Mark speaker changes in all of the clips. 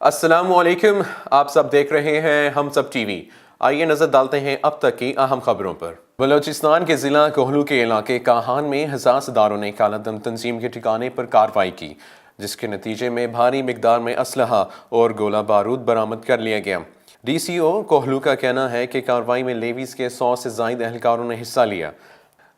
Speaker 1: السلام علیکم، آپ سب دیکھ رہے ہیں ہم سب ٹی وی۔ آئیے نظر ڈالتے ہیں اب تک کی اہم خبروں پر۔ بلوچستان کے ضلع کوہلو کے علاقے کاہان میں حساس اداروں نے کالا دم تنظیم کے ٹھکانے پر کارروائی کی، جس کے نتیجے میں بھاری مقدار میں اسلحہ اور گولہ بارود برآمد کر لیا گیا۔ ڈی سی او کوہلو کا کہنا ہے کہ کارروائی میں لیویز کے 100 سے زائد اہلکاروں نے حصہ لیا۔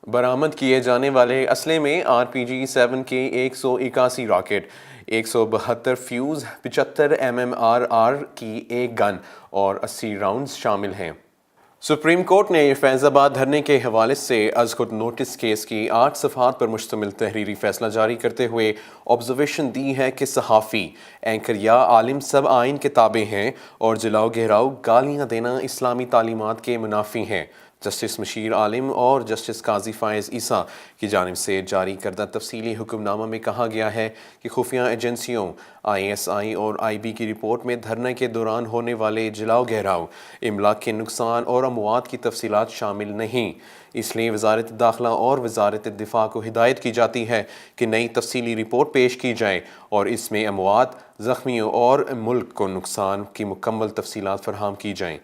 Speaker 1: برآمد کیے جانے والے اسلحے میں RPG-7 کے 181 راکٹ، 172 فیوز، 75 MMRR کی ایک گن اور 80 راؤنڈز شامل ہیں۔ سپریم کورٹ نے فیض آباد دھرنے کے حوالے سے از خود نوٹس کیس کی 8 صفحات پر مشتمل تحریری فیصلہ جاری کرتے ہوئے آبزرویشن دی ہے کہ صحافی، اینکر یا عالم سب آئین کے تابع ہیں اور جلاؤ گہراؤ گالیاں دینا اسلامی تعلیمات کے منافی ہیں۔ جسٹس مشیر عالم اور جسٹس قاضی فائز عیسیٰ کی جانب سے جاری کردہ تفصیلی حکم نامہ میں کہا گیا ہے کہ خفیہ ایجنسیوں ISI اور IB کی رپورٹ میں دھرنے کے دوران ہونے والے جلاؤ گہراؤ، املاک کے نقصان اور اموات کی تفصیلات شامل نہیں۔ اس لیے وزارت داخلہ اور وزارت دفاع کو ہدایت کی جاتی ہے کہ نئی تفصیلی رپورٹ پیش کی جائے اور اس میں اموات، زخمیوں اور ملک کو نقصان کی مکمل تفصیلات فراہم کی جائیں۔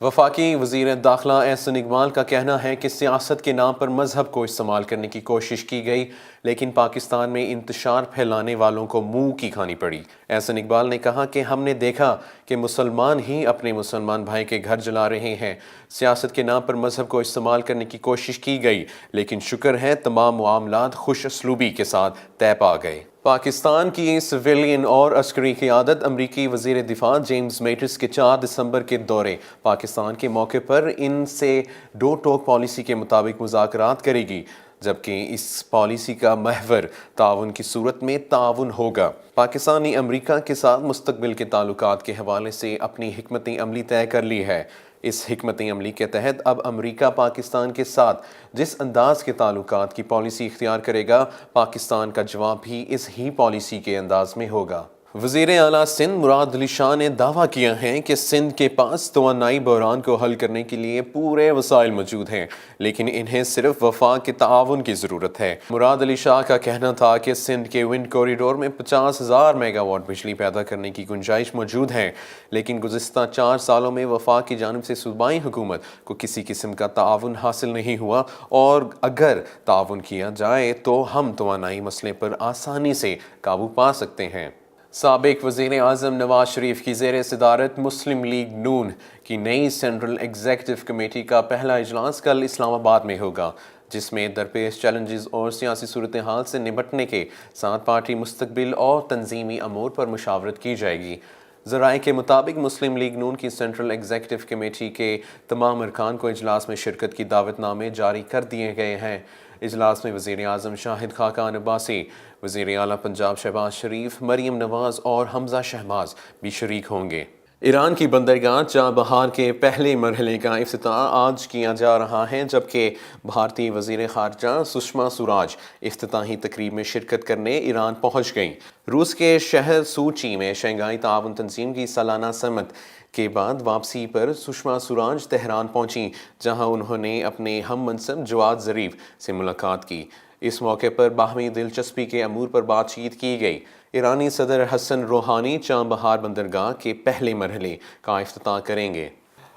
Speaker 1: وفاقی وزیر داخلہ احسن اقبال کا کہنا ہے کہ سیاست کے نام پر مذہب کو استعمال کرنے کی کوشش کی گئی، لیکن پاکستان میں انتشار پھیلانے والوں کو منہ کی کھانی پڑی۔ احسن اقبال نے کہا کہ ہم نے دیکھا کہ مسلمان ہی اپنے مسلمان بھائی کے گھر جلا رہے ہیں۔ سیاست کے نام پر مذہب کو استعمال کرنے کی کوشش کی گئی، لیکن شکر ہے تمام معاملات خوش اسلوبی کے ساتھ طے پا گئے۔ پاکستان کی سویلین اور عسکری قیادت امریکی وزیر دفاع جیمز میٹس کے 4 دسمبر کے دورے پاکستان کے موقع پر ان سے ڈو ٹوک پالیسی کے مطابق مذاکرات کرے گی، جبکہ اس پالیسی کا محور تعاون کی صورت میں تعاون ہوگا۔ پاکستان نے امریکہ کے ساتھ مستقبل کے تعلقات کے حوالے سے اپنی حکمت عملی طے کر لی ہے۔ اس حکمت عملی کے تحت اب امریکہ پاکستان کے ساتھ جس انداز کے تعلقات کی پالیسی اختیار کرے گا، پاکستان کا جواب بھی اس ہی پالیسی کے انداز میں ہوگا۔ وزیر اعلیٰ سندھ مراد علی شاہ نے دعویٰ کیا ہے کہ سندھ کے پاس توانائی بحران کو حل کرنے کے لیے پورے وسائل موجود ہیں، لیکن انہیں صرف وفاق کے تعاون کی ضرورت ہے۔ مراد علی شاہ کا کہنا تھا کہ سندھ کے ونڈ کوریڈور میں 50,000 میگا واٹ بجلی پیدا کرنے کی گنجائش موجود ہے، لیکن گزشتہ 4 سالوں میں وفاق کی جانب سے صوبائی حکومت کو کسی قسم کا تعاون حاصل نہیں ہوا، اور اگر تعاون کیا جائے تو ہم توانائی مسئلے پر آسانی سے قابو پا سکتے ہیں۔ سابق وزیر اعظم نواز شریف کی زیر صدارت مسلم لیگ نون کی نئی سینٹرل ایگزیکٹو کمیٹی کا پہلا اجلاس کل اسلام آباد میں ہوگا، جس میں درپیش چیلنجز اور سیاسی صورتحال سے نمٹنے کے ساتھ پارٹی مستقبل اور تنظیمی امور پر مشاورت کی جائے گی۔ ذرائع کے مطابق مسلم لیگ نون کی سینٹرل ایگزیکٹو کمیٹی کے تمام ارکان کو اجلاس میں شرکت کی دعوت نامے جاری کر دیے گئے ہیں۔ اجلاس میں وزیر اعظم شاہد خاقان عباسی، وزیر اعلیٰ پنجاب شہباز شریف، مریم نواز اور حمزہ شہباز بھی شریک ہوں گے۔ ایران کی بندرگاہ چابہار کے پہلے مرحلے کا افتتاح آج کیا جا رہا ہے، جبکہ بھارتی وزیر خارجہ سشما سوراج افتتاحی تقریب میں شرکت کرنے ایران پہنچ گئیں۔ روس کے شہر سوچی میں شنگھائی تعاون تنظیم کی سالانہ سمٹ کے بعد واپسی پر سشما سوراج تہران پہنچیں، جہاں انہوں نے اپنے ہم منصب جواد ظریف سے ملاقات کی۔ اس موقع پر باہمی دلچسپی کے امور پر بات چیت کی گئی۔ ایرانی صدر حسن روحانی چابہار بندرگاہ کے پہلے مرحلے کا افتتاح کریں گے۔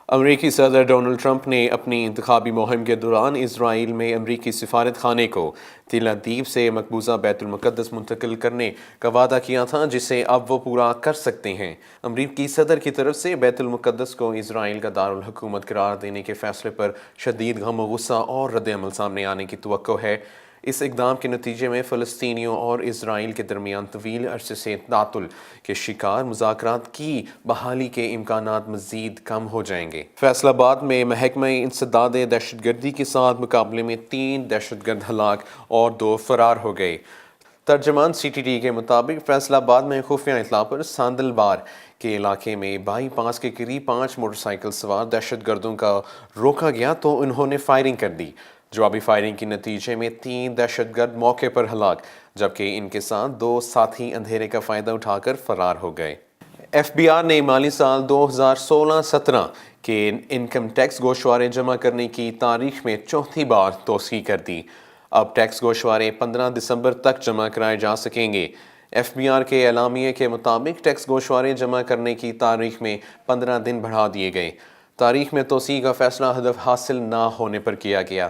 Speaker 1: امریکی صدر ڈونلڈ ٹرمپ نے اپنی انتخابی مہم کے دوران اسرائیل میں امریکی سفارت خانے کو تل ابیب سے مقبوضہ بیت المقدس منتقل کرنے کا وعدہ کیا تھا، جسے اب وہ پورا کر سکتے ہیں۔ امریکی صدر کی طرف سے بیت المقدس کو اسرائیل کا دارالحکومت قرار دینے کے فیصلے پر شدید غم و غصہ اور رد عمل سامنے آنے کی توقع ہے۔ اس اقدام کے نتیجے میں فلسطینیوں اور اسرائیل کے درمیان طویل عرصے سے تعطل کے شکار مذاکرات کی بحالی کے امکانات مزید کم ہو جائیں گے۔ فیصل آباد میں محکمہ انسداد دہشت گردی کے ساتھ مقابلے میں 3 دہشت گرد ہلاک اور 2 فرار ہو گئے۔ ترجمان CTD کے مطابق فیصل آباد میں خفیہ اطلاع پر ساندل بار کے علاقے میں بائی پاس کے قریب 5 موٹر سائیکل سوار دہشت گردوں کا روکا گیا تو انہوں نے فائرنگ کر دی۔ جوابی فائرنگ کے نتیجے میں 3 دہشت گرد موقع پر ہلاک، جبکہ ان کے ساتھ 2 ساتھی اندھیرے کا فائدہ اٹھا کر فرار ہو گئے۔ FBI نے مالی سال 2016-17 کے انکم ٹیکس گوشوارے جمع کرنے کی تاریخ میں چوتھی بار توسیع کر دی۔ اب ٹیکس گوشوارے 15 دسمبر تک جمع کرائے جا سکیں گے۔ FBR کے اعلامیے کے مطابق ٹیکس گوشوارے جمع کرنے کی تاریخ میں 15 دن بڑھا دیے گئے۔ تاریخ میں توسیع کا فیصلہ ہدف حاصل نہ ہونے پر کیا گیا۔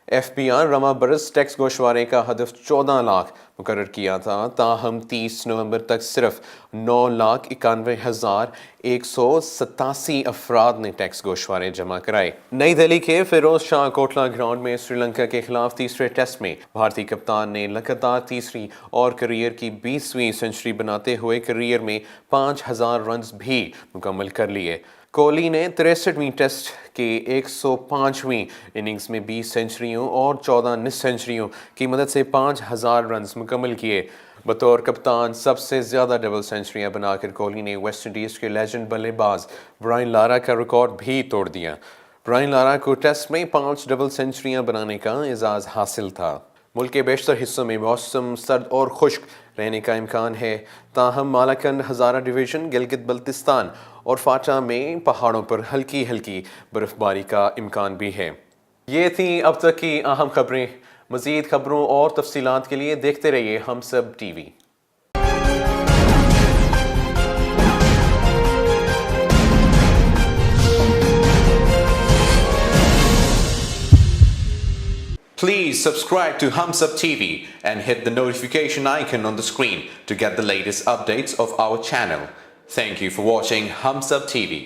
Speaker 1: FBR رواں برس ٹیکس گوشوارے کا ہدف 14 لاکھ مقرر کیا تھا، تاہم 30 نومبر تک صرف 9,91,187 افراد نے ٹیکس گوشوارے جمع کرائے۔ نئی دہلی کے فیروز شاہ کوٹلہ گراؤنڈ میں سری لنکا کے خلاف تیسرے ٹیسٹ میں بھارتی کپتان نے لگاتار تیسری اور کیریئر کی 20ویں سنچری بناتے ہوئے کیریئر میں 5,000 رنز بھی مکمل کر لیے۔ کوہلی نے 63ویں ٹیسٹ کے 105ویں اننگز میں 20 سنچریوں اور 14 نصف سنچریوں کی مدد سے 5,000 رنز مکمل کیے۔ بطور کپتان سب سے زیادہ ڈبل سنچریاں بنا کر کوہلی نے ویسٹ انڈیز کے لیجنڈ بلے باز برائن لارا کا ریکارڈ بھی توڑ دیا۔ برائن لارا کو ٹیسٹ میں 5 ڈبل سنچریاں بنانے کا اعزاز حاصل تھا۔ ملک کے بیشتر حصوں میں موسم سرد اور خشک رہنے کا امکان ہے، تاہم مالاکنڈ، ہزارہ ڈویژن، گلگت بلتستان اور فاٹا میں پہاڑوں پر ہلکی ہلکی برف باری کا امکان بھی ہے۔ یہ تھیں اب تک کی اہم خبریں۔ مزید خبروں اور تفصیلات کے لیے دیکھتے رہیے ہم سب TV. Please subscribe to Hums Up TV and hit the notification icon on the screen to get the latest updates of our channel. Thank you for watching Hums Up TV.